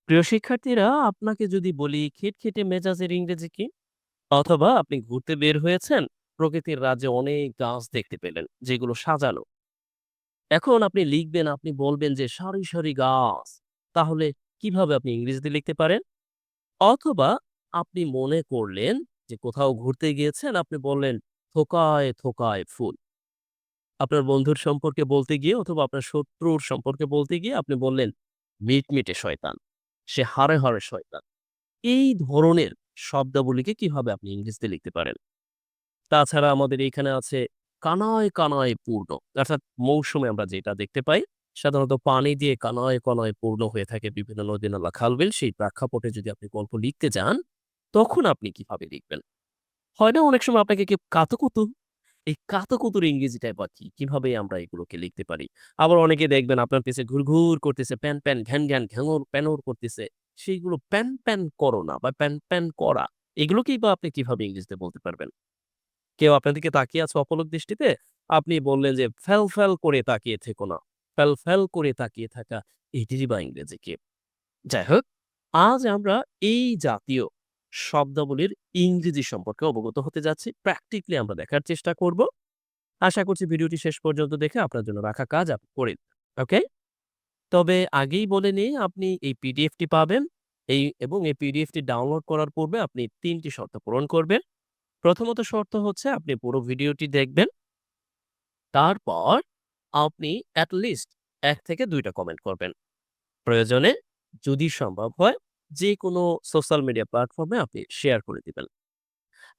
প্রিয় শিক্ষার্থীরা, আপনাকে যদি বলি খিটখিটে মেজাজের ইংরেজি কি? অথবা আপনি ঘুরতে বের হয়েছেন, প্রকৃতির রাজ্যে অনেক গাছ দেখতে পেলেন যেগুলো সাজানো। এখন আপনি লিখবেন, আপনি বলবেন যে সারি সারি গাছ। তাহলে কিভাবে আপনি ইংরেজিতে লিখতে পারেন? অথবা আপনি মনে করলেন যে কোথাও ঘুরতে গিয়েছেন, আপনি বললেন থোকায় থোকায় ফুল। আপনার বন্ধুর সম্পর্কে বলতে গিয়ে অথবা আপনার শত্রুর সম্পর্কে বলতে গিয়ে আপনি বললেন মিটমিটে শয়তান, সে হাড়ে হাড়ে শয়তান। এই ধরনের শব্দাবলীকে কিভাবে আপনি ইংরেজিতে লিখতে পারেন? তাছাড়া আমাদের এইখানে আছে কানায় কানায় পূর্ণ। অর্থাৎ মৌসুমে আমরা যেটা দেখতে পাই, সাধারণত পানি দিয়ে কানায় কানায় পূর্ণ হয়ে থাকে বিভিন্ন নদী-নালা, খাল-বিল। সেই প্রেক্ষাপটে যদি আপনি গল্প লিখতে যান, তখন আপনি কিভাবে লিখবেন? হয় না অনেক সময় আপনাকে কেউ কাতুকুতু, এই কাতুকুতুর ইংরেজিটা বা কি? কিভাবে আমরা এগুলোকে লিখতে পারি? আবার অনেকে দেখবেন আপনার পেছে ঘুরঘুর করতেছে, প্যান, প্যান, ঘ্যান, ঘ্যান, ঘ্যাঙর, প্যানর করতেছে। সেইগুলো প্যান, প্যান করো না বা প্যান, প্যান করা। এগুলোকেই বা আপনি কিভাবে ইংরেজিতে বলতে পারবেন? কেউ আপনার দিকে তাকিয়ে আছে অপলক দৃষ্টিতে, আপনি বললেন যে, "ফ্যাল, ফ্যাল করে তাকিয়ে থেকো না।" ফ্যাল, ফ্যাল করে তাকিয়ে থাকা, এটিরই বা ইংরেজি কি? যাই হোক, আজ আমরা এই জাতীয় শব্দাবলীর ইংরেজি সম্পর্কে অবগত হতে যাচ্ছি। প্র্যাকটিক্যালি আমরা দেখার চেষ্টা করব। আশা করছি ভিডিওটি শেষ পর্যন্ত দেখে আপনার জন্য রাখা কাজ আপনি করে দিবেন। ওকে? তবে আগেই বলে নেই, আপনি এই পিডিএফটি পাবেন। এবং এই পিডিএফটি ডাউনলোড করার পূর্বে আপনি ৩ টি শর্ত পূরণ করবেন। প্রথমত শর্ত হচ্ছে আপনি পুরো ভিডিওটি দেখবেন। তারপর আপনি এট লিস্ট ১ থেকে ২ টা কমেন্ট করবেন। প্রয়োজনে যদি সম্ভব হয় যেকোনো সোশ্যাল মিডিয়া প্ল্যাটফর্মে আপনি শেয়ার করে দিবেন।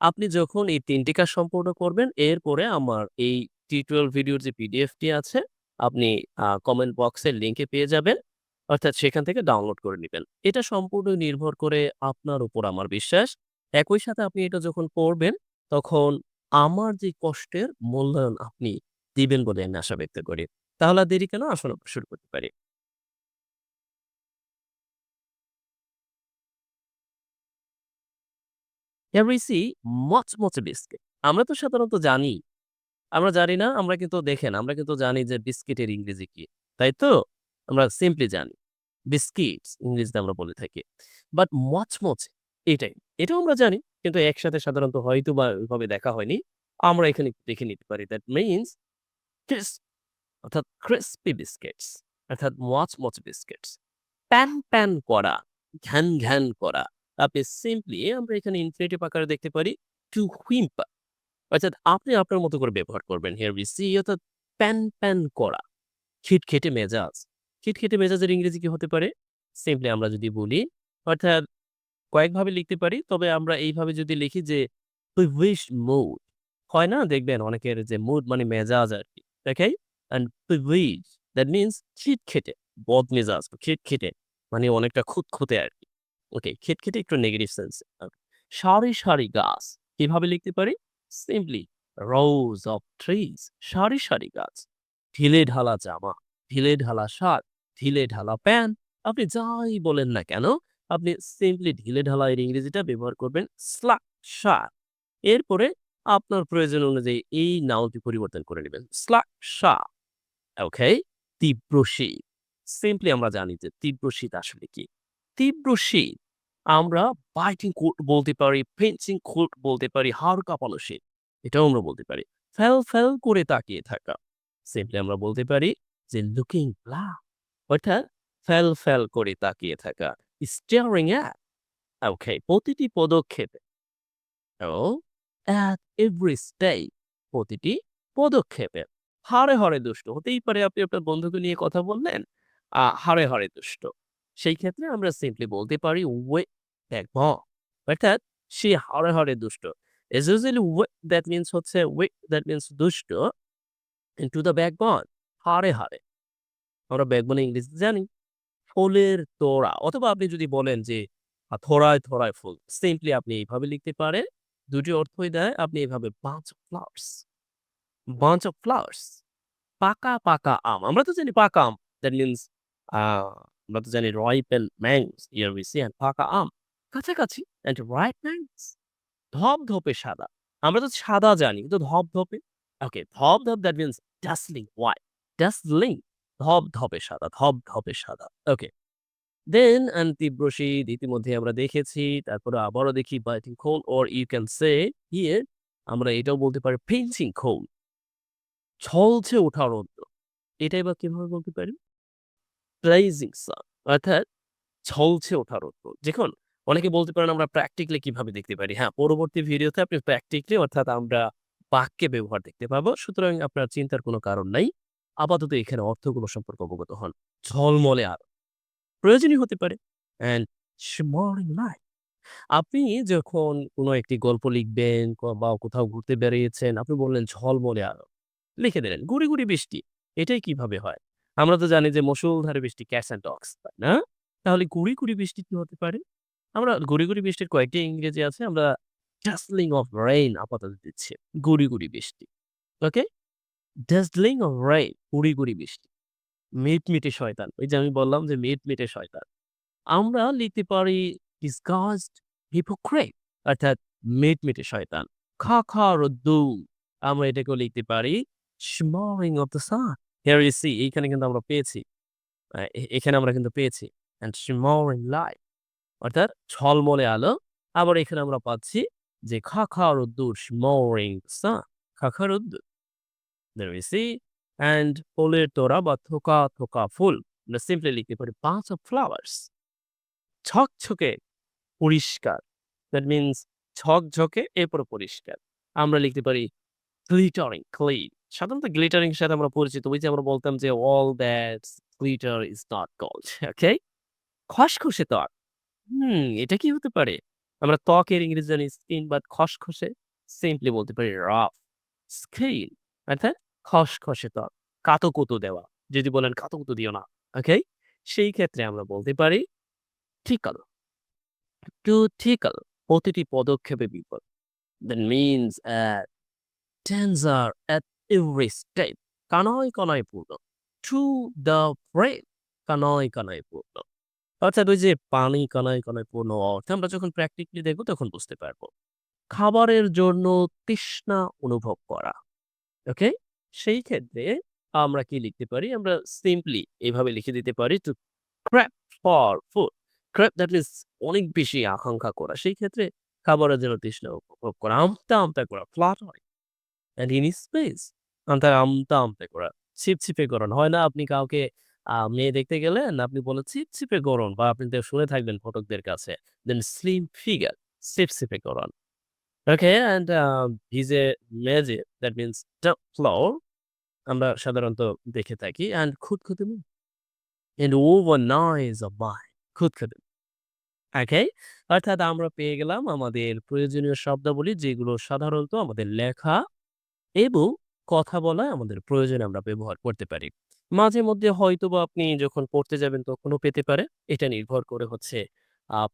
আপনি যখন এই ৩ টি কাজ সম্পূর্ণ করবেন, এরপরে আমার এই টিউটোরিয়াল ভিডিওর যে পিডিএফটি আছে, আপনি কমেন্ট বক্সের লিংকে পেয়ে যাবেন। অর্থাৎ সেখান থেকে ডাউনলোড করে নিবেন। এটা সম্পূর্ণ নির্ভর করে আপনার উপর আমার বিশ্বাস। একই সাথে আপনি এটা যখন পড়বেন, তখন আমার যে কষ্টের মূল্যায়ন আপনি দিবেন বলে আমি আশা ব্যক্ত করি। তাহলে আর দেরি কেন? আসুন আমরা শুরু করতে পারি। Here we see মচমচে বিস্কিট। আমরা তো সাধারণত জানি, আমরা জানি না, আমরা কিন্তু দেখেন, আমরা কিন্তু জানি যে বিস্কিটের ইংরেজি কি। তাই তো? আমরা সিম্পলি জানি। বিস্কিটস ইংরেজিতে আমরা বলে থাকি। বাট মচমচে এটাই। এটাও আমরা জানি। কিন্তু একসাথে সাধারণত হয়তোবা ওইভাবে দেখা হয়নি। আমরা এখানে একটু দেখে নিতে পারি। দ্যাট মিনস ক্রিসপ, অর্থাৎ ক্রিসপি বিস্কিটস, অর্থাৎ মচমচে বিস্কিটস। প্যান, প্যান করা, ঘ্যান, ঘ্যান করা। আপনি সিম্পলি আমরা এখানে ইনফিনিটিভ আকারে দেখতে পারি টু হুইম্পার। অর্থাৎ আপনি আপনার মতো করে ব্যবহার করবেন। হিয়ার উই সি, অর্থাৎ প্যান, প্যান করা। খিটখিটে মেজাজ। খিটখিটে মেজাজের ইংরেজি কি হতে পারে? সিম্পলি আমরা যদি বলি, অর্থাৎ কয়েকভাবে লিখতে পারি। তবে আমরা এইভাবে যদি লিখি যে peevish mood, হয় না? দেখবেন অনেকের যে মুড মানে মেজাজ আরকি। ওকে? অ্যান্ড peevish দ্যাট মিনস খিটখিটে, বদমেজাজ, খিটখিটে মানে অনেকটা খুঁতখুঁতে আরকি। ওকে, খিটখিটে একটু নেগেটিভ সেন্স এ। সারি, সারি গাছ। কিভাবে লিখতে পারি? সিম্পলি rows of trees, সারি, সারি গাছ। ঢিলেঢালা জামা, ঢিলেঢালা শার্ট, ঢিলেঢালা প্যান্ট। আপনি যাই বলেন না কেন, আপনি সিম্পলি ঢিলেঢালা এর ইংরেজিটা ব্যবহার করবেন স্লাক শার্ট। এরপরে আপনার প্রয়োজন অনুযায়ী এই নাউনটি পরিবর্তন করে নিবেন। স্লাক শার্ট। ওকে? তীব্র শীত। সিম্পলি আমরা জানি যে তীব্র শীত আসলে কি? তীব্র শীত আমরা বাইটিং কোল্ড বলতে পারি, পিঞ্চিং কোল্ড বলতে পারি, হাড় কাঁপানো শীত। এটাও আমরা বলতে পারি। ফ্যাল, ফ্যাল করে তাকিয়ে থাকা। সিম্পলি আমরা বলতে পারি যে লুকিং ব্ল্যাক, অর্থাৎ ফ্যাল, ফ্যাল করে তাকিয়ে থাকা। স্টেয়ারিং এট, ওকে, প্রতিটি পদক্ষেপে। ও at every stage, প্রতিটি পদক্ষেপে। হাড়ে, হাড়ে দুষ্ট। হতেই পারে আপনি আপনার বন্ধুকে নিয়ে কথা বললেন, হাড়ে, হাড়ে দুষ্ট। সেই ক্ষেত্রে আমরা সিম্পলি বলতে পারি with backbone, অর্থাৎ সে হাড়ে, হাড়ে দুষ্ট। Is usually with that means হচ্ছে with that means দুষ্ট into the backbone, হাড়ে, হাড়ে। আমরা ব্যাকবোন ইংরেজিতে জানি। ফুলের তোড়া, অথবা আপনি যদি বলেন যে থোড়ায়, থোড়ায় ফুল। সিম্পলি আপনি এইভাবে লিখতে পারেন। ২ টি অর্থই দেয়। আপনি এভাবে bunch of flowers, bunch of flowers, পাকা, পাকা আম। আমরা তো জানি পাকা আম। দ্যাট মিনস আ আমরা তো জানি ripen mangoes, here we see, and পাকা আম। কাছাকাছি, and ripe mangoes, ধবধবে সাদা। আমরা তো সাদা জানি, কিন্তু ধবধবে? ওকে, ধবধব that means dazzling white, dazzling, ধবধবে সাদা, ধবধবে সাদা। ওকে। দেন and তীব্র শীত ইতিমধ্যে আমরা দেখেছি। তারপরে আবারও দেখি biting cold or you can say here আমরা এটাও বলতে পারি pinching cold ঝলসে ওঠা রৌদ্র। এটাই বা কিভাবে বলতে পারি? blazing sun অর্থাৎ ঝলসে ওঠা রৌদ্র। দেখুন অনেকে বলতে পারেন আমরা প্র্যাকটিক্যালি কিভাবে দেখতে পারি? হ্যাঁ, পরবর্তী ভিডিওতে আপনি প্র্যাকটিক্যালি অর্থাৎ আমরা বাক্যে ব্যবহার দেখতে পাবো। সুতরাং আপনার চিন্তার কোনো কারণ নাই। আপাতত এখানে অর্থগুলো সম্পর্কে অবগত হন। ঝলমলে আলো প্রয়োজনীয় হতে পারে অ্যান্ড shimmering light আপনি যখন কোনো একটি গল্প লিখবেন বা কোথাও ঘুরতে বেরিয়েছেন, আপনি বললেন ঝলমলে আলো। লিখে দিলেন গুড়ি, গুড়ি বৃষ্টি। এটাই কিভাবে হয়? আমরা তো জানি যে মুষলধারে বৃষ্টি ক্যাটস অ্যান্ড ডগস, তাই না? তাহলে গুড়ি, গুড়ি বৃষ্টি কি হতে পারে? আমরা গুড়ি, গুড়ি বৃষ্টির কয়েকটি ইংরেজি আছে। আমরা dazzling of rain আপাতত দিচ্ছি। গুড়ি, গুড়ি বৃষ্টি। ওকে? dazzling of rain গুড়ি, গুড়ি বৃষ্টি। মিটমিটে শয়তান। ওই যে আমি বললাম যে মিটমিটে শয়তান। আমরা লিখতে পারি disguised hypocrite অর্থাৎ মিটমিটে শয়তান। খা, খা রোদ্দুর। আমরা এটাকেও লিখতে পারি shimmering of the sun. Here you see এইখানে কিন্তু আমরা পেয়েছি। এখানে আমরা কিন্তু পেয়েছি। and shimmering light অর্থাৎ ঝলমলে আলো। আবার এখানে আমরা পাচ্ছি যে খা, খা রোদ্দুর shimmering sun খা, খা রোদ্দুর। There we see and ফুলের তোড়া বা থোকা, থোকা ফুল। আমরা সিম্পলি লিখতে পারি bunch of flowers ঝকঝকে পরিষ্কার। দ্যাট মিনস ঝকঝকে এরপরে পরিষ্কার। আমরা লিখতে পারি glittering clean সাধারণত গ্লিটারিং এর সাথে আমরা পরিচিত। ওই যে আমরা বলতাম যে all that glitter is not gold ওকে? খসখসে ত্বক। এটা কি হতে পারে? আমরা ত্বকের ইংরেজি জানি স্কিন বাট খসখসে সিম্পলি বলতে পারি রাফ স্কিন অর্থাৎ খসখসে ত্বক। কাতকুতো দেওয়া। যদি বলেন কাতকুতো দিও না। ওকে? সেই ক্ষেত্রে আমরা বলতে পারি ঠিকালো। টু ঠিকাল প্রতিটি পদক্ষেপে বিপদ। That means danger at every step কানায় কানায় পূর্ণ। To the brain কানায় কানায় পূর্ণ। অর্থাৎ ওই যে পানি কানায় কানায় পূর্ণ অর্থে আমরা যখন প্র্যাকটিক্যালি দেখব তখন বুঝতে পারবো। খাবারের জন্য তৃষ্ণা অনুভব করা। ওকে? সেই ক্ষেত্রে আমরা কি লিখতে পারি? আমরা সিম্পলি এভাবে লিখে দিতে পারি to crave for food. crave that means অনেক বেশি আকাঙ্ক্ষা করা। সেই ক্ষেত্রে খাবারের জন্য তৃষ্ণা উপভোগ করা। আমতা, আমতা করা। fluttering and in space আমতা, আমতা করা। ছিপছিপে গরম। হয় না আপনি কাউকে মেয়ে দেখতে গেলেন, আপনি বললেন ছিপছিপে গরম বা আপনি তো শুনে থাকবেন ফটকদের কাছে। Then slim figure ছিপছিপে গরম। ওকে? অ্যান্ড ভিজে মেঝে that means the floor আমরা সাধারণত দেখে থাকি অ্যান্ড খুঁতখুঁতে মুখ and over noise of mind খুঁতখুঁতে ওকে? অর্থাৎ আমরা পেয়ে গেলাম আমাদের প্রয়োজনীয় শব্দাবলী যেগুলো সাধারণত আমাদের লেখা এবং কথা বলায় আমাদের প্রয়োজনে আমরা ব্যবহার করতে পারি। মাঝে মধ্যে হয়তোবা আপনি যখন পড়তে যাবেন তখনও পেতে পারে। এটা নির্ভর করে হচ্ছে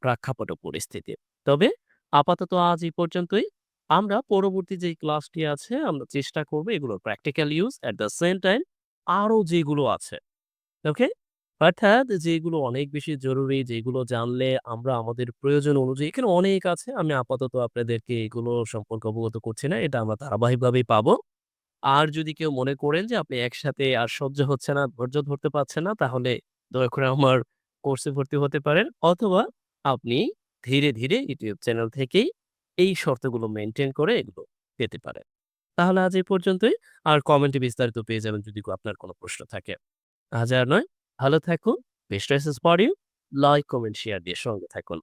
প্রেক্ষাপট ও পরিস্থিতি। তবে আপাতত আজ এই পর্যন্তই। আমরা পরবর্তী যেই ক্লাসটি আছে আমরা চেষ্টা করব এগুলোর practical use at the same time আরো যেগুলো আছে ওকে? অর্থাৎ যেগুলো অনেক বেশি জরুরি, যেগুলো জানলে আমরা আমাদের প্রয়োজন অনুযায়ী এখানে অনেক আছে। আমি আপাতত আপনাদেরকে এগুলো সম্পর্কে অবগত করছি না। এটা আমরা ধারাবাহিকভাবেই পাবো। আর যদি কেউ মনে করেন যে আপনি একসাথে আর সহ্য হচ্ছে না, ধৈর্য ধরতে পারছেন না, তাহলে দয়া করে আমার কোর্সে ভর্তি হতে পারেন। অথবা আপনি ধীরে, ধীরে ইউটিউব চ্যানেল থেকেই এই শর্তগুলো মেইনটেইন করে এগুলো পেতে পারেন। তাহলে আজ এই পর্যন্তই। আর কমেন্টে বিস্তারিত পেয়ে যাবেন যদি আপনার কোনো প্রশ্ন থাকে। আজ আর নয়, ভালো থাকুন। Best wishes for you. Like, comment, share দিয়ে সঙ্গে থাকুন।